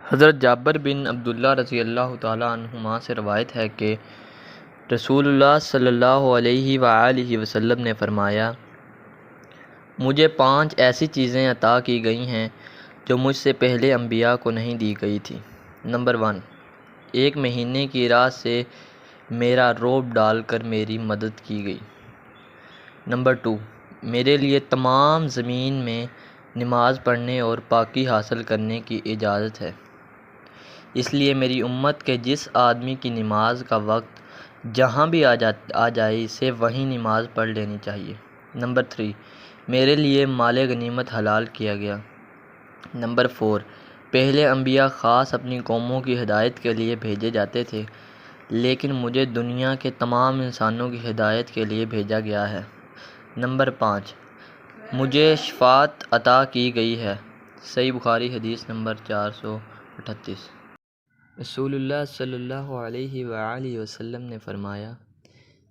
حضرت جابر بن عبداللہ رضی اللہ تعالیٰ عنہما سے روایت ہے کہ رسول اللہ صلی اللہ علیہ وآلہ وسلم نے فرمایا، مجھے 5 ایسی چیزیں عطا کی گئی ہیں جو مجھ سے پہلے انبیاء کو نہیں دی گئی تھیں۔ نمبر 1، 1 مہینے کی رات سے میرا رعب ڈال کر میری مدد کی گئی۔ نمبر 2، میرے لیے تمام زمین میں نماز پڑھنے اور پاکی حاصل کرنے کی اجازت ہے، اس لیے میری امت کے جس آدمی کی نماز کا وقت جہاں بھی آ جائے اسے وہیں نماز پڑھ لینی چاہیے۔ نمبر 3، میرے لیے مال غنیمت حلال کیا گیا۔ نمبر 4، پہلے انبیاء خاص اپنی قوموں کی ہدایت کے لیے بھیجے جاتے تھے، لیکن مجھے دنیا کے تمام انسانوں کی ہدایت کے لیے بھیجا گیا ہے۔ نمبر 5، مجھے شفاعت عطا کی گئی ہے۔ صحیح بخاری حدیث نمبر 438۔ رسول اللہ صلی اللہ علیہ وآلہ وسلم نے فرمایا،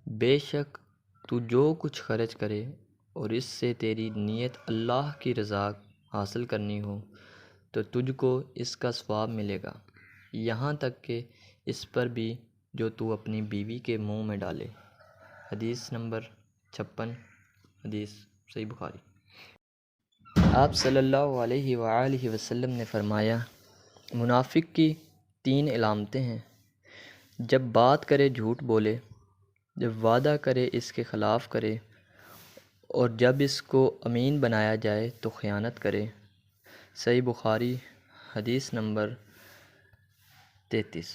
بے شک تو جو کچھ خرچ کرے اور اس سے تیری نیت اللہ کی رضا حاصل کرنی ہو تو تجھ کو اس کا ثواب ملے گا، یہاں تک کہ اس پر بھی جو تو اپنی بیوی کے منہ میں ڈالے۔ حدیث نمبر 56۔ حدیث صحیح بخاری۔ آپ صلی اللہ علیہ وآلہ وسلم نے فرمایا، منافق کی 3 علامتیں ہیں: جب بات کرے جھوٹ بولے، جب وعدہ کرے اس کے خلاف کرے، اور جب اس کو امین بنایا جائے تو خیانت کرے۔ صحیح بخاری حدیث نمبر 33۔